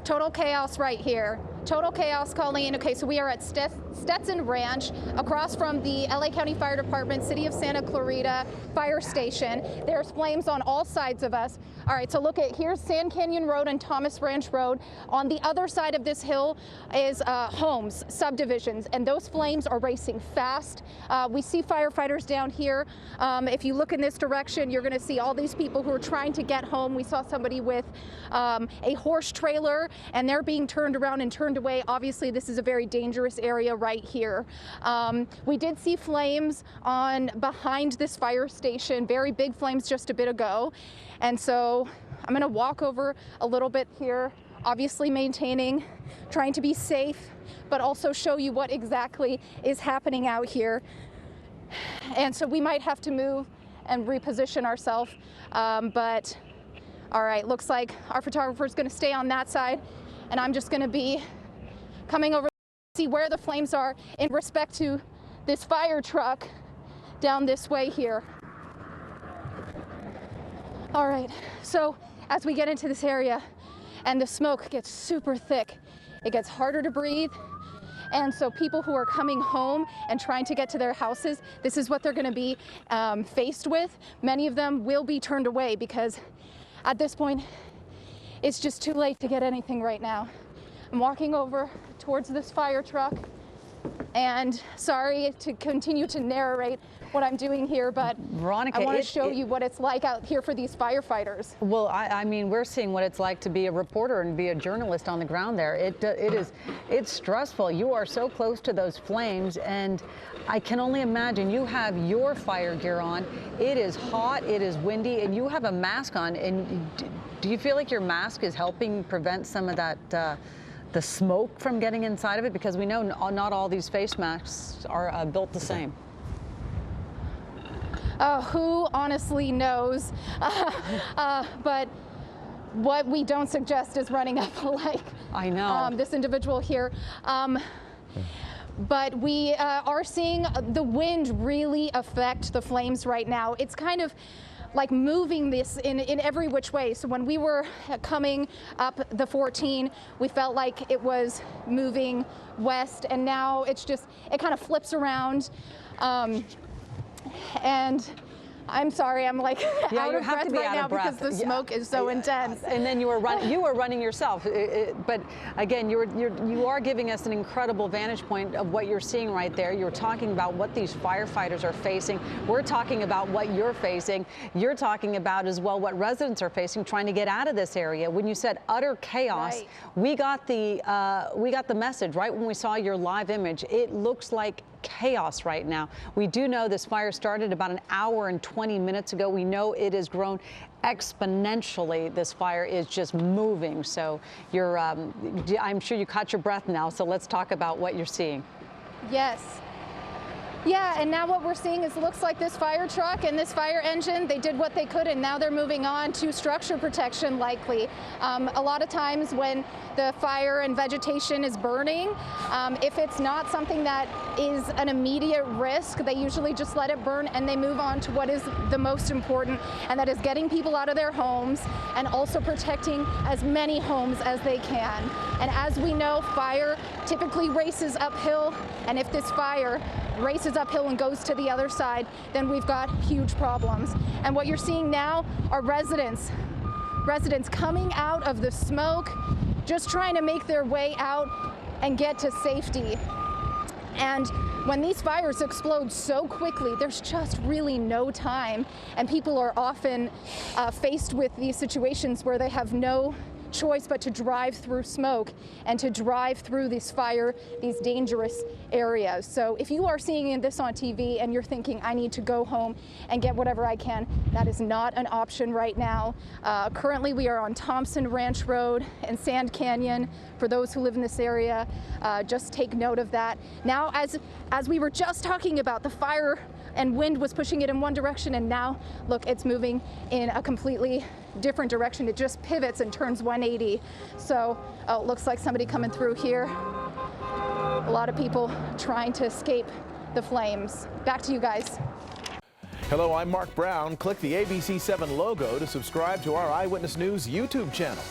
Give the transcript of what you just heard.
Total chaos right here. Total chaos, Colleen. Okay, so we are at Stetson Ranch, across from the LA County Fire Department, City of Santa Clarita Fire Station. There's flames on all sides of us. All right, so look at, here's Sand Canyon Road and Thomas Ranch Road. On the other side of this hill is homes, subdivisions, and those flames are racing fast. We see firefighters down here. If you look in this direction, you're gonna see all these people who are trying to get home. We saw somebody with a horse trailer, and they're being turned around and turned away. Obviously, this is a very dangerous area right here. We did see flames on behind this fire station, very big flames just a bit ago. And so I'm gonna walk over a little bit here, obviously trying to be safe, but also show you what exactly is happening out here. And so we might have to move and reposition ourselves, but all right, looks like our photographer is gonna stay on that side, and I'm just gonna be coming over to see where the flames are in respect to this fire truck down this way here. All right, so as we get into this area and the smoke gets super thick, it gets harder to breathe. And so people who are coming home and trying to get to their houses, this is what they're gonna be faced with. Many of them will be turned away because at this point, it's just too late to get anything right now. I'm walking over towards this fire truck, and sorry to continue to narrate what I'm doing here, but Veronica, I want to show you what it's like out here for these firefighters. Well, I mean, we're seeing what it's like to be a reporter and be a journalist on the ground there. It's stressful. You are so close to those flames, and I can only imagine you have your fire gear on. It is hot, it is windy, and you have a mask on. And do you feel like your mask is helping prevent some of that the smoke from getting inside of it? Because we know not all these face masks are built the same. Who honestly knows? But what we don't suggest is running up like I know this individual here. But we are seeing the wind really affect the flames right now. It's kind of like moving this in every which way. So when we were coming up the 14, we felt like it was moving west, and now it's just, it kind of flips around. And I'm sorry, I'm like out of breath right now because the smoke is so intense. And then you were running yourself. But again, you are giving us an incredible vantage point of what you're seeing right there. You're talking about what these firefighters are facing. We're talking about what you're facing. You're talking about as well what residents are facing trying to get out of this area. When you said utter chaos, right, we got the message right when we saw your live image. It looks like chaos right now. We do know this fire started about an hour and 20 minutes ago. We know it has grown exponentially. This fire is just moving. So I'm sure you caught your breath now. So let's talk about what you're seeing. Yes. Yeah, and now what we're seeing is, looks like this fire truck and this fire engine, they did what they could, and now they're moving on to structure protection likely. A lot of times when the fire and vegetation is burning, if it's not something that is an immediate risk, they usually just let it burn and they move on to what is the most important, and that is getting people out of their homes and also protecting as many homes as they can. And as we know, fire typically races uphill, and if this fire races uphill and goes to the other side, then we've got huge problems. And what you're seeing now are residents coming out of the smoke, just trying to make their way out and get to safety. And when these fires explode so quickly, there's just really no time, and people are often faced with these situations where they have no choice but to drive through smoke and to drive through this fire, these dangerous areas. So if you are seeing this on TV and you're thinking, I need to go home and get whatever I can, that is not an option right now. Currently we are on Thompson Ranch Road and Sand Canyon. For those who live in this area, just take note of that. Now, as we were just talking about, the fire and wind was pushing it in one direction, and now look, it's moving in a completely different direction. It just pivots and turns 180. So it looks like somebody coming through here. A lot of people trying to escape the flames. Back to you guys. Hello, I'm Mark Brown. Click the ABC7 logo to subscribe to our Eyewitness News YouTube channel.